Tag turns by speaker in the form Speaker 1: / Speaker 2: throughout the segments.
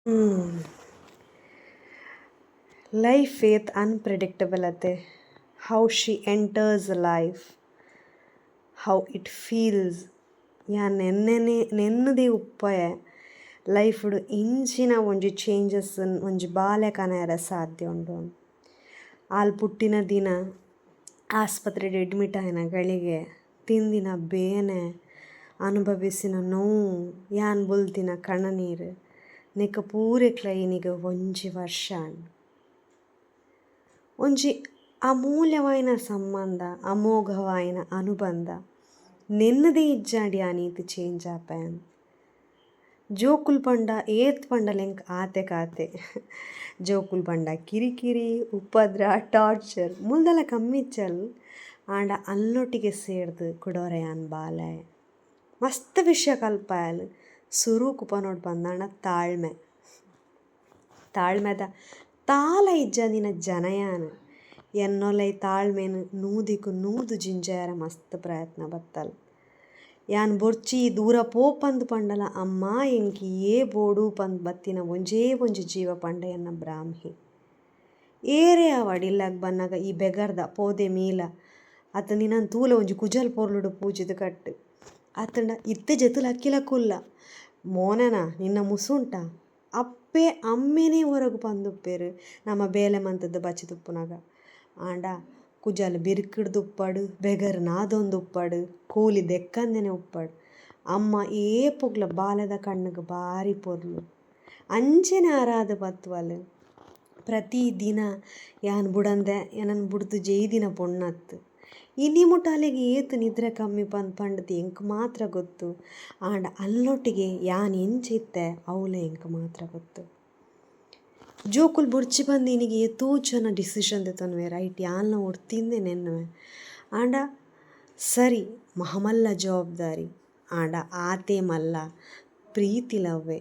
Speaker 1: Hmm. Life faith unpredictable ate. How she enters life, how it feels. ಯಾ ನೆನ್ನದೇ ಉಪ್ಪಯೆ ಲೈಫ್ಡು ಇಂಚಿನ ಒಂಜಿ changes ಒಂಜಿ ಬಾಲೆ ಕನಯರ ಸಾಧ್ಯ ಉಂಡು. ಆಲ್ ಪುಟ್ಟಿನ ದಿನ ಆಸ್ಪತ್ರೆಡ್ ಅಡ್ಮಿಟ್ ಆಯಿನ ಗಳಿಗೆ ತಿಂದಿನ ಬೇನೆ ಅನುಭವಿಸಿನ ನೋವು ಯಾನ್ ಬುಲ್ತಿನ ಕಣ್ಣನೀರು ನೆಕ್ಕ ಪೂರೆ ಕ್ಲೈನಿಗೆ ಒಂಜಿ ವರ್ಷ ಒಂಜಿ ಅಮೂಲ್ಯವಾಯಿನ ಸಂಬಂಧ ಅಮೋಘವಾಯಿನ ಅನುಬಂಧ ನೆನ್ನದೇ ಇಜ್ಜಾಂಡಿ ಆ ನೀತಿ ಚೇಂಜ್ ಆಪೇನ್ ಜೋಕುಲ್ ಪಂಡ ಏತ್ ಪಂಡಲೆಂಕ್ ಆತೆ ಕಾತೆ ಜೋಕುಲ್ ಪಂಡ ಕಿರಿಕಿರಿ ಉಪದ್ರ ಟಾರ್ಚರ್ ಮುಲ್ದಲ ಕಮ್ಮಿಚ್ಚಲ್ ಆಂಡ ಅಲ್ಲೊಟ್ಟಿಗೆ ಸೇರ್ದು ಕುಡೋರೆಯಾನ್ ಬಾಲೆ ಮಸ್ತ್ ವಿಷಯ ಕಲ್ಪಾಯಲ್ ಸುರು ಕುಪನೋಡ್ ಬಂದಾಂಡ ತಾಳ್ಮೆದ ತಾಲ ಇಜ್ಜಂದಿನ ಜನಯಾನ ಎನ್ನೊಲೈ ತಾಳ್ಮೆನು ನೂದಿಕು ನೂದು ಜಿಂಜಾರ ಮಸ್ತ್ ಪ್ರಯತ್ನ ಬತ್ತಲ್ ಯಾನ್ ಬೊರ್ಚಿ ದೂರ ಪೋಪಂದು ಪಂಡಲ ಅಮ್ಮ ಎಂಕಿ ಏ ಬೋಡು ಪಂದ್ ಬತ್ತಿನ ಒಂಜೇ ಒಂಜಿ ಜೀವ ಪಂಡ ಎನ್ನ ಬ್ರಾಹ್ಮಿ ಏರೆ ಅವಡಿಲ್ಲಾಗ ಬನ್ನಾಗ ಈ ಬೆಗರ್ದ ಪೋದೆ ಮೀಲ ಅತ್ತ ನಿನ್ನ ತೂಲ ಒಂಜಿ ಕುಜಲ್ ಪೊರ್ಲುಡು ಪೂಜಿದು ಕಟ್ಟು ಅತ್ತಂಡ ಇತ್ತೆ ಜತುಲು ಅಕ್ಕಿಲ ಕುಲ್ಲ ಮೋನನ ನಿನ್ನ ಮುಸುಂಟ ಅಪ್ಪೆ ಅಮ್ಮೆನೇ ಹೊರಗು ಪಂದುಪ್ಪೇರು ನಮ್ಮ ಬೇಲೆ ಮಂತದ್ದು ಬಚ್ಚಿದುಪ್ಪುನಾಗ ಆಂಡ ಕುಜಲ್ ಬಿರ್ಕಿಡ್ದು ಉಪ್ಪಡು ಬೆಗರ್ ನಾದೊಂದು ಉಪ್ಪಡು ಕೂಲಿ ದೆಕ್ಕಂದೆನೆ ಉಪ್ಪಡು ಅಮ್ಮ ಏಪುಗ್ಲ ಬಾಲದ ಕಣ್ಣಿಗೆ ಬಾರಿ ಪೊರ್ಲು ಅಂಚೆನೆ ಆರಾಧ ಬತ್ವಲ್ ಪ್ರತಿ ದಿನ ಯಾನ್ ಬುಡಂದೆ ಏನನ್ ಬುಡ್ದು ಜೈದಿನ ಪೊಣ್ಣತ್ತು ಇನಿ ಮುಟ್ಟಾಲೆಗೆ ಏತು ನಿದ್ರೆ ಕಮ್ಮಿ ಪಂಡತಿ ಎಂಕ್ ಮಾತ್ರ ಗೊತ್ತು ಆಂಡ ಅಲ್ಲೊಟ್ಟಿಗೆ ಯಾನ್ ಎಂಚಿತ್ತೆ ಅವಳೆ ಎಂಕ್ ಮಾತ್ರ ಗೊತ್ತು ಜೋಕುಲ್ ಬುಡ್ಚಿ ಬಂದು ಇನಿಗೆ ಏತೋ ಜನ ಡಿಸಿಷನ್ ತೆತ್ತನ್ವೆ ರೈಟ್ ಯಾಲ್ನ ಒಡ್ತಿಂದೆ ನೆನ್ನುವೆ ಆಂಡ ಸರಿ ಮಹಮಲ್ಲ ಜವಾಬ್ದಾರಿ ಆಂಡ ಆತೆ ಮಲ್ಲ ಪ್ರೀತಿಲವ್ವೆ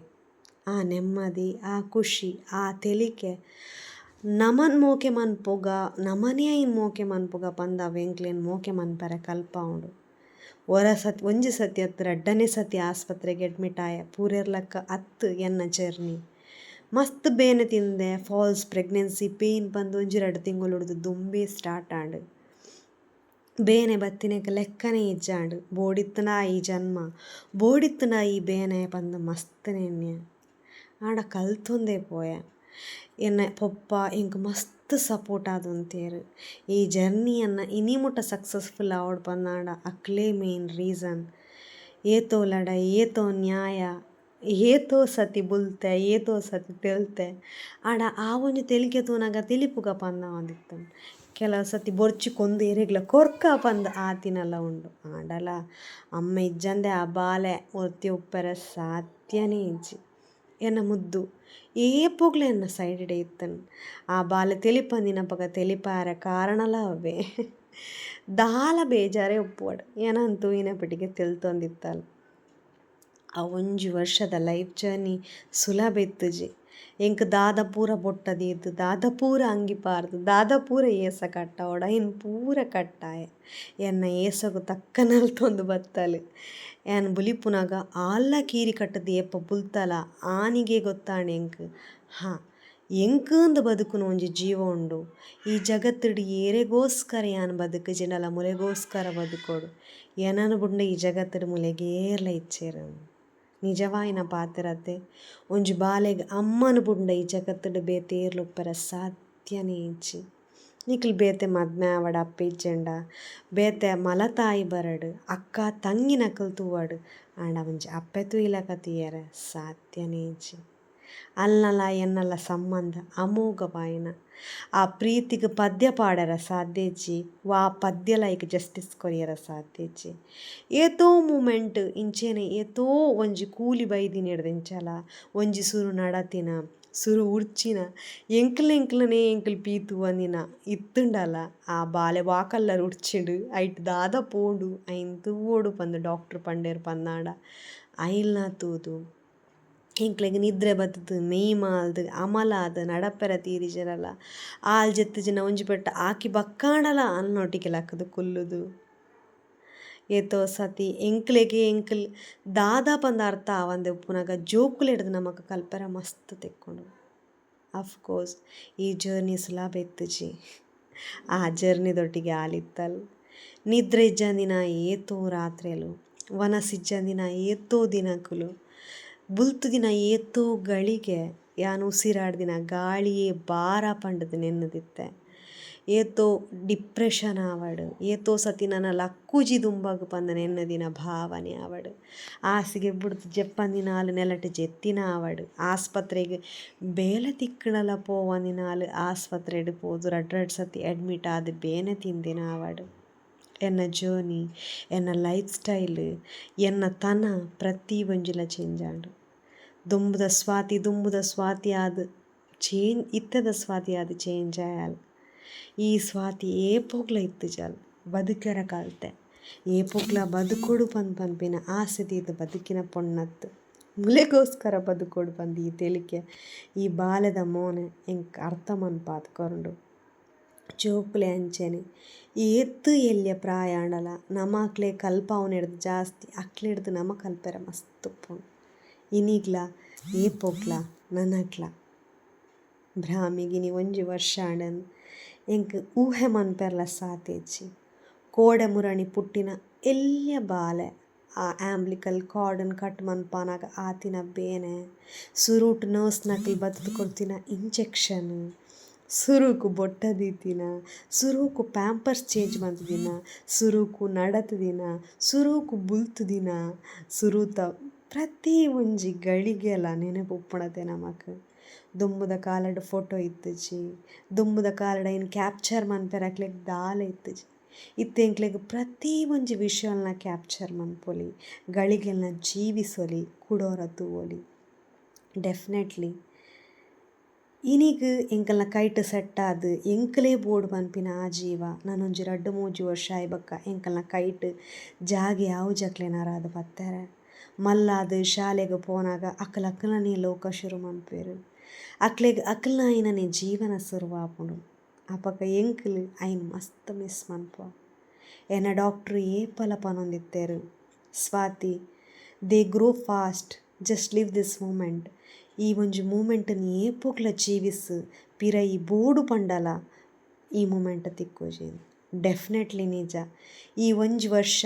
Speaker 1: ಆ ನೆಮ್ಮದಿ ಆ ಖುಷಿ ಆ ತೆಲಿಕೆ ನಮನ್ ಮೋಕೆ ಮನ್ಪೊಗ ನಮನೇ ಐನ್ ಮೋಕೆ ಮನ್ಪೊಗ ಪಂದ ವೆಂಕ್ಲೇನ್ ಮೋಕೆ ಮನ್ಪರೆ ಕಲ್ಪ ಉಂಡು ಒಂಜಿ ಸತಿ ಹತ್ತು ರಡ್ಡನೇ ಸತಿ ಆಸ್ಪತ್ರೆಗೆ ಅಡ್ಮಿಟ್ ಆಯ ಪೂರೆರ್ಲಕ್ಕ ಅತ್ತು ಎನ್ನ ಜರ್ನಿ ಮಸ್ತ್ ಬೇನೆ ತಿಂದೆ ಫಾಲ್ಸ್ ಪ್ರೆಗ್ನೆನ್ಸಿ ಪೇಯ್ನ್ ಬಂದು ಒಂಜಿ 2 ತಿಂಗಳು ಹಿಡ್ದು ದುಂಬೆ ಸ್ಟಾರ್ಟ್ ಆಂಡ್ ಬೇನೆ ಬತ್ತಿನಕ್ಕೆ ಲೆಕ್ಕನೇ ಇಜ್ಜಾಂಡು ಬೋಡಿತ್ತನ ಈ ಜನ್ಮ ಬೋಡಿತ್ತನ ಈ ಬೇನೆ ಬಂದು ಮಸ್ತ್ ನೆನ್ನೆ ಆಂಡ ಕಲ್ತೊಂದೇ ಪೋಯ ಎನ್ನ ಪೊಪ್ಪ ಎಂಕ್ ಮಸ್ತ್ ಸಪೋರ್ಟ್ ಆದೊಂತೇರು ಈ ಜರ್ನಿಯನ್ನು ಇನಿ ಮುಟ್ಟ ಸಕ್ಸಸ್ಫುಲ್ ಆವಡ್ ಪಂದಾಂಡ ಅಕ್ಲೇ ಮೇನ್ ರೀಸನ್ ಏತೋ ಲಡ ಏತೋ ನ್ಯಾಯ ಏತೋ ಸತಿ ಬುಲ್ತೆ ಏತೋ ಸತಿ ತೆಲ್ತೆ ಆಡ ಆ ಒಂಜಿ ತೆಲಿಕೆ ತೂನಾಗ ತಿಳಿಪುಗ ಪಂದ ಒಂದಿತ್ತು ಕೆಲವು ಸತಿ ಬೊರ್ಚಿ ಕೊಂದು ಎರೆಗ್ಲ ಕೊರ್ಕ ಪಂದ ಆತಿನಲ್ಲ ಉಂಡು ಆಂಡಲ ಅಮ್ಮ ಇಜ್ಜಂದೆ ಆ ಬಾಲೆ ಒತ್ತಿ ಉಪ್ಪರೆ ಸಾಧ್ಯನೇ ಇಜ್ಜಿ ಎನ್ನ ಮುದ್ದು ಏಪೋಗ್ಲ ಎನ್ನ ಸೈಡ್ ಇತ್ತನ್ ಆ ಬಾಲೆ ತೆಲಿಪಂದಿನ ಪಗ ತೆಲಿಪಾರ ಕಾರಣಲ ಅವೇ ದಾಲ ಬೇಜಾರೇ ಉಪ್ಪುವಡು ಏನಂತೂ ಇನಪಟಿಗೆ ತೆಲ್ತೊಂದಿತ್ತಲ್ಲ ಆ ಒಂಜಿ ವರ್ಷದ ಲೈಫ್ ಜರ್ನಿ ಸುಲಭ ಇತ್ತುಜಿ ಎಂಕ್ ದಾದ ಪೂರ ಬೊಟ್ಟದಿದ್ದು ದಾದ ಪೂರ ಅಂಗಿ ಪಾರ್ದು ದಾದ ಪೂರ ಏಸ ಕಟ್ಟಾವಡ ಇನ್ನು ಪೂರ ಕಟ್ಟಾಯ ಎನ್ನ ಏಸಗು ತಕ್ಕನಲ್ತೊಂದು ಬತ್ತಲು ಏನ್ ಬುಲಿಪುನಾಗ ಆಲ್ಲ ಕೀರಿ ಕಟ್ಟದು ಏಪ ಬುಲ್ತಲ ಆನಿಗೆ ಗೊತ್ತಾಣೆ ಎಂಕ್ ಹಾಂ ಎಂಕಂದು ಬದುಕುನ ಒಂಜಿ ಜೀವ ಉಂಡು ಈ ಜಗತ್ತುಡು ಏರೆಗೋಸ್ಕರ ಯಾನ್ ಬದುಕು ಜಿನಲ ಮುಲೆಗೋಸ್ಕರ ಬದುಕೋಡು ಏನನು ಬುಂಡ ಈ ಜಗತ್ತುಡು ಮುಲೆಗೇರ್ಲ ಇಚ್ಚೇರು ನಿಜವಾಯಿನ ಪಾತ್ರತೆ ಒಂಜಿ ಬಾಲೆಗ್ ಅಮ್ಮನ ಬುಂಡ ಈ ಜಗತ್ತುಡು ಬೇತೆ ಏರ್ಲುಪ್ಪರ ಸಾಧ್ಯನೇ ಇಜ್ಜಿ ನಿಕ್ಲು ಬೇತೆ ಮದ್ಮೆ ಆವಡ ಅಪ್ಪ ಇಜ್ಜೆಂಡ ಬೇತೆ ಮಲತಾಯಿ ಬರಡು ಅಕ್ಕ ತಂಗಿ ನಕಲ್ ತೂವಡು ಆಂಡ ಒಂಜಿ ಅಪ್ಪೆ ತೂಯಿಲಕ ತೀಯರೆ ಸಾಧ್ಯನೇ ಇಜ್ಜಿ ಅಲ್ನಲ ಎನ್ನಲ ಸಂಬಂಧ ಅಮೋಘವಾಯಿನ ಆ ಪ್ರೀತಿಗೆ ಪದ್ಯ ಪಾಡರ ಸಾಧ್ಯ ಇಜ್ಜಿ ವಾ ಪದ್ಯ ಲೈಕ್ ಜಸ್ಟಿಸ್ ಕೊರಿಯರ ಸಾಧ್ಯ ಇಜ್ಜಿ ಏತೋ ಮೂಮೆಂಟ್ ಇಂಚೆನೆ ಏತೋ ಒಂಜಿ ಕೂಲಿ ಬೈದಿನ ಹಿಡ್ದಿಂಚಲ ಒಂಜಿ ಸುರು ನಡತಿನ ಸುರು ಉಡ್ಚಿನ ಎಂಕ್ಲೆನೇ ಎಂಕ್ಲು ಪೀತು ಅಂದಿನ ಇತ್ತುಂಡಲ ಆ ಬಾಲೆ ವಾಕಲ್ಲರು ಉಡ್ಚಿಡು ಐಟ್ ದಾದ ಪೋಂಡು ಐನ್ ತೂವೋಡು ಪಂದು ಡಾಕ್ಟ್ರ್ ಪಂಡೇರು ಪಂದಾಂಡ ಐಲ್ನ ತೂದು ಎಂಕ್ಲೆಗ್ ನಿದ್ರೆ ಬತ್ತದು ಮೇಯ್ ಮಾಲ್ದು ಅಮಲಾದ ನಡಪೆರ ತೀರಿಜರಲ್ಲ ಆಲ್ ಜೆತ್ತು ಜನ ಒಂಜಿ ಪೆಟ್ಟ ಆಕಿ ಬಕ್ಕಾಂಡಲ ಅನ್ನೊಟ್ಟಿಗೆ ಲಕ್ಕದು ಕುಲ್ಲುದು ಏತೋ ಸತಿ ಎಂಕ್ಲೆಗ್ ದಾದಾ ಪಂದ ಅರ್ಥ ಆವಂದೆ ಉಪ್ಪುನಾಗ ಜೋಕುಲು ಹಿಡ್ದು ನಮಕ್ ಕಲ್ಪರ ಮಸ್ತ್ ತೆಕ್ಕೊಂಡು. ಅಫ್ಕೋರ್ಸ್ ಈ ಜರ್ನಿ ಸುಲಭ ಇತ್ತುಜಿ. ಆ ಜರ್ನಿದೊಟ್ಟಿಗೆ ಆಲಿತ್ತಲ್ ನಿದ್ರೆ ಇಜ್ಜಂದಿನ ಏತೋ ರಾತ್ರಿಯಲು, ವನಸಿಜ್ಜಂದಿನ ಏತೋ ದಿನಕುಲು, ಬುಲ್ತು ದಿನ ಏತೋ ಗಳಿಗೆ ಯಾನು ಉಸಿರಾಡ್ದಿನ ಗಾಳಿಯೇ ಭಾರ ಪಂಡದು ನೆನ್ನದಿತ್ತೆ. ಏತೋ ಡಿಪ್ರೆಷನ್ ಆವಡು, ಏತೋ ಸತಿ ನನ್ನ ಲಕ್ಕುಜಿ ದುಂಬಾಗ ಪಂದ ನೆನ್ನದಿನ ಭಾವನೆ ಆವಡು. ಆಸಿಗೆ ಬಿಡ್ದು ಜಪ್ಪಂದಿನಾಲು ನೆಲಟ್ ಜೆತ್ತಿನ ಆವಡು. ಆಸ್ಪತ್ರೆಗೆ ಬೇಲೆ ತಿಕ್ಕಣಲ ಪೋವಂದಿನಾಲು ಆಸ್ಪತ್ರೆಡ್ ಪೋದು ರಡ್ರಡ್ ಸತಿ ಅಡ್ಮಿಟ್ ಆದ್ ಬೇನೆ ತಿಂದಿನ ಆವಡು. ಎನ್ನ ಜರ್ನಿ, ಎನ್ನ ಲೈಫ್ ಸ್ಟೈಲ್, ಎನ್ನ ತನ ಪ್ರತಿ ಒಂಜಿಲ ಚೇಂಜ್ ಆಂಡು. ದುಂಬುದ ಸ್ವಾತಿ ಆದ್ ಇತ್ತದ ಸ್ವಾತಿ ಆದ್ ಚೇಂಜ್ ಆಯಲ್. ಈ ಸ್ವಾತಿ ಏಪೋಗ್ಲ ಇತ್ತು ಜಲ್ ಬದುಕರ ಕಲ್ತೆ. ಏಪೋಗ್ಲ ಬದುಕೊಡು ಪನ್ಪಿನ ಆಸೆ ತೀರ್ದು ಬದುಕಿನ ಪೊಣ್ಣತ್ತು. ಮುಲೆಗೋಸ್ಕರ ಬದುಕೊಡು ಪಂದು ಈ ತೆಲಿಕೆ ಈ ಬಾಲ್ಯದ ಮೋನೆ ಎಂಕ್ ಅರ್ಥ ಮನ್ಪಾತ್ಕೊಂಡು. ಜೋಕುಲೆ ಅಂಚೆನೆ ಏತ್ತು ಎಲ್ಲಿಯ ಪ್ರಾಯಾಣಲ ನಮಕ್ಲೆ ಕಲ್ಪವನ ಹಿಡ್ದು ಜಾಸ್ತಿ ಅಕ್ಲಿಡ್ದು ನಮ ಕಲ್ಪೆರ ಮಸ್ತ್ ಉಪ್ಪುಂಡು. ಇನಿಗ್ಲ ಏಪೋಗ್ಲ ನನಗ್ಲ ಭ್ರಾಮಿಗಿನಿ ಒಂಜಿ ವರ್ಷ ಆಂಡನ್ ಎಂಕ್ ಊಹೆ ಮನ್ಪೆರ್ಲ ಸಾತೇಜಿ. ಕೋಡೆ ಮುರಣಿ ಪುಟ್ಟಿನ ಎಲ್ಲಿಯ ಬಾಲೆ ಆ ಆಂಬ್ಲಿಕಲ್ ಕಾರ್ಡನ್ ಕಟ್ ಮನ್ಪಾನಾಗ ಆತಿನ ಬೇನೆ, ಸುರೂಟ್ ನರ್ಸ್ ನಕಲ್ ಬತ್ತದು ಕೊಡ್ತಿನ ಇಂಜೆಕ್ಷನ್, ಸುರುಕು ಬೊಟ್ಟ ದೀತಿನ, ಸುರುಕು ಪ್ಯಾಂಪರ್ಸ್ ಚೇಂಜ್ ಮಂತದಿನ, ಸುರುಕು ನಡತದಿನ, ಸುರುಕು ಬುಲ್ತುದಿನ, ಸುರೂತ ಪ್ರತಿ ಒಂಜಿ ಗಳಿಗೆಲ ನೆನಪು ಉಪ್ಪುಣತೆ ನಮಕ್. ದುಂಬುದ ಕಾಲಡ್ ಫೋಟೋ ಇತ್ತುಜಿ, ದುಂಬುದ ಕಾಲಡ್ ಐನ್ ಕ್ಯಾಪ್ಚರ್ ಮನ್ಪೆರಕ್ಲೆಗ್ ದಾಲೆ ಇತ್ತುಜಿ. ಇತ್ತೆಂಕ್ಲೆಗ್ ಪ್ರತಿ ಒಂಜಿ ವಿಷಯಲ್ನ ಕ್ಯಾಪ್ಚರ್ ಮನ್ಪೊಲಿ, ಗಳಿಗೆಲ್ನ ಜೀವಿಸೊಲಿ, ಕುಡೋರ ತೂವೊಲಿ. ಡೆಫಿನೆಟ್ಲಿ ಇನಿಗ್ ಎಂಕಲ್ನ ಕೈಟ್ ಸೆಟ್ ಆದ್ ಎಂಕಲೇ ಬೋಡು ಪನ್ಪಿನ ಆ ಜೀವ ನಾನೊಂಜಿ 2-3 ವರ್ಷ ಆಯ್ಬಕ್ಕ ಎಂಕಲ್ನ ಕೈಟ್ ಜಾಗೆ ಆವುಜಕ್ಲೆನಾರಾದ್ ಪತ್ತೆರೆ. ಮಲ್ಲಾದ್ ಶಾಲೆಗ್ ಪೋನಾಗ ಅಕ್ಕಲ್ನನೇ ಲೋಕ ಶುರು ಮನ್ಪೆರು. ಅಕ್ಲೆಗ್ ಅಕ್ಕಲ್ನ ಐನನೆ ಜೀವನ ಶುರುವಾಪುಂಡು. ಅಪಗ ಎಂಕುಲು ಐನ್ ಮಸ್ತ್ ಮಿಸ್ ಮನ್ಪುವ. ಎನ್ನ ಡಾಕ್ಟ್ರು ಏಪಲ ಪನೊಂದಿತ್ತೆರು, Swathi, they grow fast, just live this moment. ಈ ಒಂಜಿ ಮೂಮೆಂಟ್ನ ಏಪೋಗ್ಲ ಜೀವಿಸು ಪಿರ ಈ ಬೋಡು ಪಂಡಲ ಈ ಮೂಮೆಂಟ್ ತಿಕ್ಕೋಜೇನು. ಡೆಫಿನೆಟ್ಲಿ ನಿಜ. ಈ ಒಂಜಿ ವರ್ಷ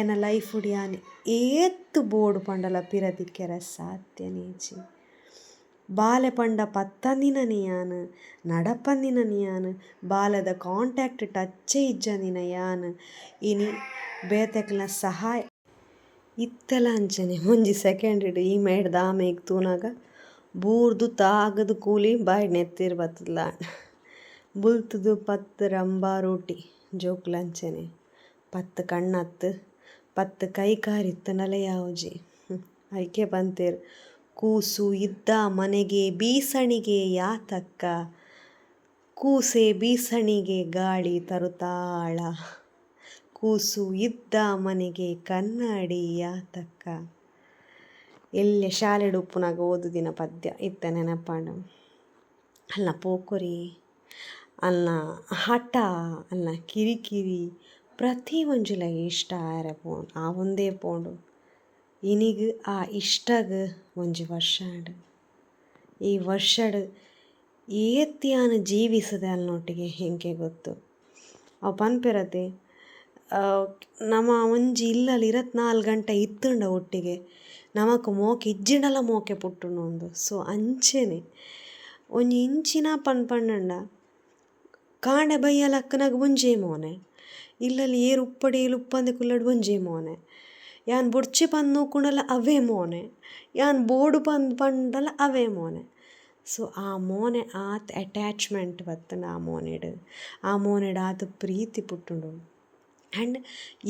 Speaker 1: ಎನ್ನ ಲೈಫ್ ಯಾನ್ ಏತ್ತು ಬೋಡು ಪಂಡಲ ಪಿರ ತಿಕ್ಕೆರೆ ಸಾಧ್ಯನೇಜಿ. ಬಾಲೆ ಪಂಡ ಪತ್ತಂದಿನನೆ ಯಾನ್, ನಡಪಂದಿನನೆ ಯಾನ್, ಬಾಲದ ಕಾಂಟ್ಯಾಕ್ಟ್ ಟಚ್ಚೇ ಇಜ್ಜಂದಿನ ಯಾನ್ ಇನಿ ಬೇತೆಕ್ಲ ಸಹಾಯ ಇತ್ತೆಲ ಅಂಚನೆ ಒಂಜಿ ಸೆಕೆಂಡ್ ಈ ಮೇಡ್ದ ಆ ಮೇಗ್ ತೂನಾಗ ಬೂರ್ದು ತಾಗದು ಕೂಲಿ ಬಾಯ್ಡ್ ನೆತ್ತಿರ್ ಬತ್ತದ್ಲಾಂಡ್. ಬುಲ್ತುದು 10 ರಂಬಾ ರೋಟಿ ಜೋಕುಲಂಚನೆ 10 ಕಣ್ಣತ್ತು 10 ಕೈ ಕಾರಿತ್ತು ನಲೆ ಯಾವುಜಿ. ಐಕೆ ಬಂತೇರು ಕೂಸು ಇದ್ದ ಮನೆಗೆ ಬೀಸಣಿಗೆ ಯಾತಕ್ಕ, ಕೂಸೆ ಬೀಸಣಿಗೆ ಗಾಳಿ ತರುತ್ತಾಳ, ಕೂಸು ಇದ್ದ ಮನೆಗೆ ಕನ್ನಡಿ ಯಾತಕ್ಕ. ಎಲ್ಲೆ ಶಾಲೆಡ್ ಉಪ್ಪುನಾಗ ಓದುದಿನ ಪದ್ಯ ಇತ್ತ ನೆನಪಾಂಡು. ಅಲ್ನ ಪೋಕೊರಿ, ಅಲ್ನ ಹಠ, ಅಲ್ನ ಕಿರಿಕಿರಿ ಪ್ರತಿ ಒಂಜುಲ ಇಷ್ಟ ಆಯರೆ ಪೋಂಡು ಆ ಒಂದೇ ಪೋಂಡು. ಇನಿಗ್ ಆ ಇಷ್ಟಗ್ ಒಂಜಿ ವರ್ಷ ಆಂಡ್ ಈ ವರ್ಷಡ್ ಏತಿಯಾನ ಜೀವಿಸದೆ ಅಲ್ನೊಟ್ಟಿಗೆ ಹೆಂಗೆ ಗೊತ್ತು. ಅವು ಪನ್ಪೆರತೆ ನಮ ಒಂಜಿ ಇಲ್ಲಲ್ 24 ಗಂಟೆ ಇತ್ತುಂಡ ಒಟ್ಟಿಗೆ ನಮಕ್ ಮೋಕೆ ಇಜ್ಜಿಂಡಲ ಮೋಕೆ ಪುಟ್ಟುಂಡು. ಸೊ ಅಂಚೆನೆ ಒಂಜಿ ಇಂಚಿನ ಪನ್ಪಂಡ ಕಾಂಡೆ ಬೈಯಲ ಅಕ್ಕನಾಗ ಒಂಜೇ ಮೋನೆ, ಇಲ್ಲಲ್ಲಿ ಏರು ಉಪ್ಪಡೇಲು ಉಪ್ಪಂದೆ ಕುಲ್ಲಡ್ ಒಂಜೇ ಮೋನೆ, ಯಾನ್ ಬೊಡ್ಚೆ ಪಂದ್ ನೋಕುಂಡಲ ಅವೇ ಮೋನೆ, ಯಾನ್ ಬೋಡು ಪಂಡಲ ಅವೇ ಮೋನೆ. ಸೊ ಆ ಮೋನೆ ಆತ್ ಅಟ್ಯಾಚ್ಮೆಂಟ್ ಬತ್ತುಂಡು ಆ ಮೋನೆಡ್ ಆತ್ ಪ್ರೀತಿ ಪುಟ್ಟುಂಡು. ಆ್ಯಂಡ್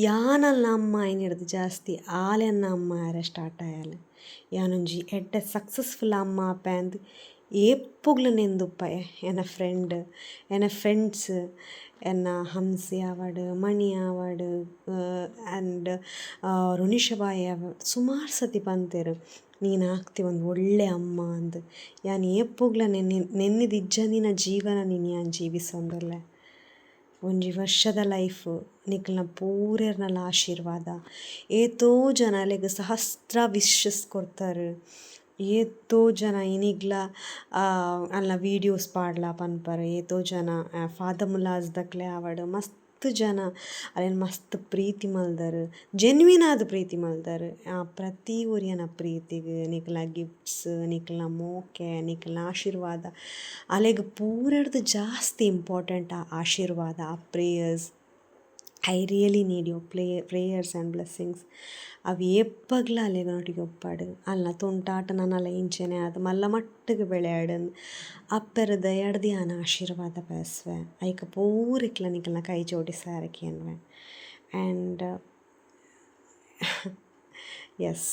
Speaker 1: ಯಾನಲ್ನ ಅಮ್ಮ ಐನ್ ಹಿಡ್ದು ಜಾಸ್ತಿ ಆಲೆನ್ನ ಅಮ್ಮ ಯಾರೆ ಸ್ಟಾರ್ಟ್ ಆಯಲ್. ಯಾನೊಂಜಿ ಎಡ್ಡೆ ಸಕ್ಸಸ್ಫುಲ್ ಅಮ್ಮ ಆಪೆ ಅಂದ್ ಏಪೋಗ್ಲ ನೆಂದುಪ್ಪಯೆ. ಎನ್ನ ಫ್ರೆಂಡ್ಸ್ ಎನ್ನ ಹಂಸಿ ಆವಡ್, ಮಣಿ ಆವಡ್ ಆ್ಯಂಡ್ ರುಣಿಶಬಾಯಿ ಆವಡ್ ಸುಮಾರು ಸತಿ ಪಂತೆರು ನೀನು ಆಗ್ತಿ ಒಂದು ಒಳ್ಳೆ ಅಮ್ಮ ಅಂದ್. ಯಾನ್ ಏಪೋಗ್ಲ ನೆನ್ನಿದ್ದು ಇಜ್ಜಂದಿನ ಜೀವನ ನೀನು ಯಾನ್ ಜೀವಿಸೊಂದುಲ್ಲೆ. ಒಂಜಿ ವರ್ಷದ ಲೈಫ್ ನಿಕ್ಲ್ನ ಪೂರೆರ್ನಲ ಆಶೀರ್ವಾದ. ಏತೋ ಜನ ಅಲೆಗ್ ಸಹಸ್ರ ವಿಶಸ್ ಕೊರ್ತಾರೆ. ಏತೋ ಜನ ಇನಿಗ್ಲ ಅಲ್ಲ ವೀಡಿಯೋಸ್ ಪಾಡ್ಲ ಪನ್ಪರೆ. ಏತೋ ಜನ ಫಾದರ್ ಮುಲಾಜ್ದಕ್ಲೆ ಆವಡ್ ಮಸ್ತ್ ಜನ ಅಲ್ಲೆನ್ ಮಸ್ತ್ ಪ್ರೀತಿ ಮಲ್ದರ್, ಜೆನ್ವಿನ್ ಆದ್ ಪ್ರೀತಿ ಮಲ್ದರ್. ಪ್ರತಿ ಒರಿಯನ ಪ್ರೀತಿಗ್ ನಿಕ್ಲ ಗಿಫ್ಟ್ಸ್, ನಿಕ್ಲ ಮೋಕೆ, ನಿಕ್ಲ ಆಶೀರ್ವಾದ ಅಲೆಗ್ ಪೂರೆಡ್ದು ಜಾಸ್ತಿ ಇಂಪಾರ್ಟೆಂಟ್ ಆ ಆಶೀರ್ವಾದ, ಆ prayers. I really need your prayers and blessings. ಅವು ಎಪ್ಪಗ್ಲ ಅಲೆಗನೊಟ್ಟಿಗೆ ಒಪ್ಪಾಡು. ಅಲ್ಲ ತುಂಟಾಟ ನನ್ನಲ್ಲ ಇಂಚೆನೆ ಅದು ಮಲ್ಲ ಮಟ್ಟಿಗೆ ಬೆಳೆಯಾಡನ್ ಅಪ್ಪೆರ ದಯಡ್ದು ಆನ ಆಶೀರ್ವಾದ ಬಯಸ್ವೆ. ಐಕ ಪೂರಿಕ್ಲ ನಿಕ್ಲನ ಕೈ ಜೋಡಿಸಾರಕ್ಕೆ ಅನ್ವೆ. ಆ್ಯಂಡ್ ಎಸ್,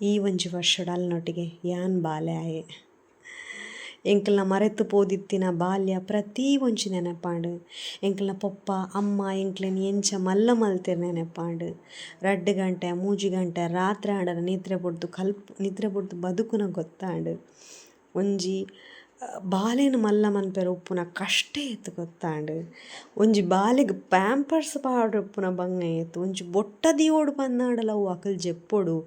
Speaker 1: ಈ ಒಂಜಿ ವರ್ಷಡ್ ಅಲ್ನೊಟ್ಟಿಗೆ ಯಾನ್ ಬಾಲೆ ಆಯೆ. ಎಂಕಲ್ನ ಮರೆತು ಪೋದಿತ್ತಿನ ಬಾಲ್ಯ ಪ್ರತಿ ಒಂಜಿ ನೆನಪಾಂಡ್. ಎಂಕಲ್ನ ಪೊಪ್ಪ ಅಮ್ಮ ಎಂಕ್ಲೆನ್ ಎಂಚ ಮಲ್ಲ ಮಲ್ತೆರ್ ನೆನಪಾಂಡ್. 2 ಗಂಟೆ 3 ಗಂಟೆ ರಾತ್ರಿ ಆಂಡಲ ನಿದ್ರೆ ಬೊಡ್ದು ಬದುಕುನ ಗೊತ್ತಾಂಡ್. ಒಂಜಿ ಬಾಲೆನ್ ಮಲ್ಲ ಮನ್ಪೆರ ಉಪ್ಪುನ ಕಷ್ಟ ಏತ್ ಗೊತ್ತಾಂಡ್. ಒಂಜಿ ಬಾಲೆಗ್ ಪ್ಯಾಂಪರ್ಸ್ ಪಾಡ್ರಪ್ಪುನ ಬಂಗ ಏತ್. ಒಂಜಿ ಬೊಟ್ಟ ದಿಯೋಡು ಪಂದಾಂಡಲ ಅವು ಅಕುಲು ಜೆಪ್ಪೊಡು.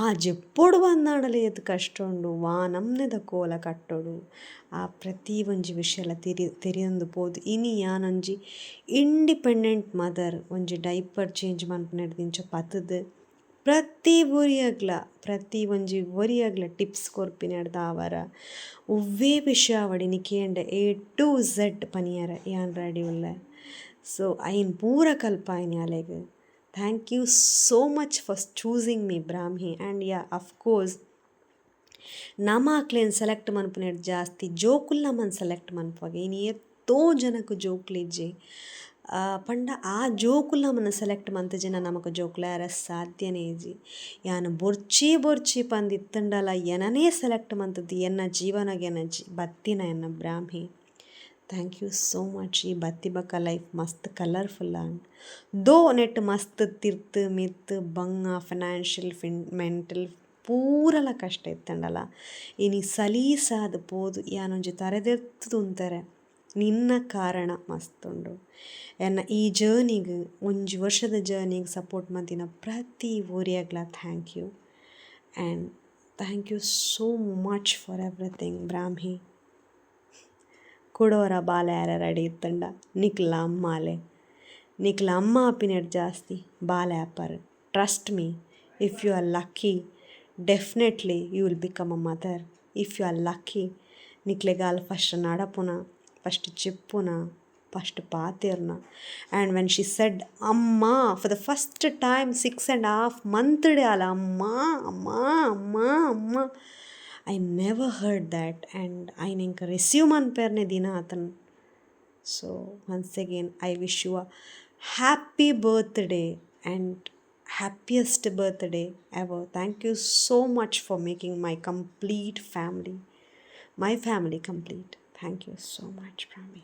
Speaker 1: ಆ ಜೆಪ್ಪೊಡು ಪಂದಾಂಡಲ ಏತ್ ಕಷ್ಟ ಉಂಡು. ನಮ್ನೆದ ಕೋಲ ಕಟ್ಟೊಡು. ಆ ಪ್ರತಿ ಒಂಜಿ ವಿಷಯಲ ತೆರಿಯೊಂದು ಪೋದು. ಇನಿ ಯಾನೊಂಜಿ ಇಂಡಿಪೆಂಡೆಂಟ್ ಮದರ್. ಒಂಜಿ ಡೈಪರ್ ಚೇಂಜ್ ಮನ್ಪುನೆಡ್ದು ಇಂಚ ಪತುದು ಪ್ರತಿ ಒಂಜಿ ಒರಿಯಗ್ಲ ಟಿಪ್ಸ್ ಕೊರ್ಪಿನೆಡ್ದು ಆವರ ಒವ್ವೇ ವಿಷಯ ಆವಡ್ ನಿಕೇಂಡೆ A to Z ಪನಿಯರ ಯಾನ್ ರೆಡಿ ಉಲ್ಲೆ. ಸೊ ಐನ್ ಪೂರ ಕಲ್ಪಾಯಿನಿ ಅಲೆಗ್. Thank you so much for choosing me Brahmi. And of course ನಮ ಅಕ್ಲೆನ್ ಸೆಲೆಕ್ಟ್ ಮನ್ಪುನೆಡ್ ಜಾಸ್ತಿ ಜೋಕುಲ್ ನಮ್ಮನ್ನು ಸೆಲೆಕ್ಟ್ ಮನ್ಪುವಾಗ ಇನ್ನು ಎತ್ತೋ ಜನಕ್ಕೆ ಜೋಕುಲಿಜ್ಜೆ ಪಂಡ ಆ ಜೋಕುಲ್ ನಮ್ಮನ್ನು ಸೆಲೆಕ್ಟ್ ಮಂತಜನ ನಮಕ್ ಜೋಕುಲಾರ ಸಾಧ್ಯನೇ ಇಜ್ಜಿ. ಯಾನ್ ಬೊರ್ಚಿ ಪಂದಿತ್ತಂಡಲ ಎನನೇ ಸೆಲೆಕ್ಟ್ ಮಂತದ್ದು ಎನ್ನ ಜೀವನಗೆ ಬತ್ತಿನ ಎನ್ನ Brahmi. Thank you so much. ಈ ಬತ್ತಿ ಬಕ್ಕ ಲೈಫ್ ಮಸ್ತ್ ಕಲರ್ಫುಲ್ ಆಂಡ್ ದೋ ನೆಟ್ ಮಸ್ತ್ ತಿರ್ತ್ ಮಿತ್ ಬಂಗ ಫಿನಾನ್ಷಿಯಲ್ ಮೆಂಟಲ್ ಪೂರಲ ಕಷ್ಟ ಇತ್ತಂಡಲ ಇನಿ ಸಲೀಸಾದ್ ಪೋದು ಯಾನೊಂಜಿ ತರೆದೆತ್ತು ಉಂತಾರೆ ನಿನ್ನ ಕಾರಣ ಮಸ್ತ್ ಉಂಡು. ಎನ್ನ ಈ ಜರ್ನಿಗ್ ಒಂಜಿ ವರ್ಷದ ಜರ್ನಿಗ್ ಸಪೋರ್ಟ್ ಮಂತಿನ ಪ್ರತಿ ಒರಿಯಗ್ಲ thank you. And thank you so much for everything Brahmi. ಕೊಡೋರ ಬಾಲೆ ಯಾರ ರೆಡಿ ಇತ್ತಂಡ ನಿಕ್ಲ ಅಮ್ಮಾಲೆ ನಿಕ್ಲ ಅಮ್ಮ ಆಪಿನೆಡ್ ಜಾಸ್ತಿ ಬಾಲೆ ಆಪರ್. Trust me, if you are lucky definitely you will become a mother. If you are lucky ನಿಕ್ಲೆಗಾಲ್ ಫಸ್ಟ್ ನಡಪುನ, ಫಸ್ಟ್ ಚಿಪ್ಪುನ, ಫಸ್ಟ್ ಪಾತೆರ್ನ. ಆ್ಯಂಡ್ ವೆನ್ ಶಿ ಸೆಡ್ ಅಮ್ಮ for the first time 6.5 months ಅಲ್ಲ ಅಮ್ಮ ಅಮ್ಮ ಅಮ್ಮ ಅಮ್ಮ. I never heard that and I ನಿಂಗೆ ರಿಸೀವ್ ಮನ್ಪೇರ್ನೆ ದಿನ ಆತನ್. So once again I wish you a happy birthday and happiest birthday ever. Thank you so much for making my family complete. Thank you so much, Brahmi.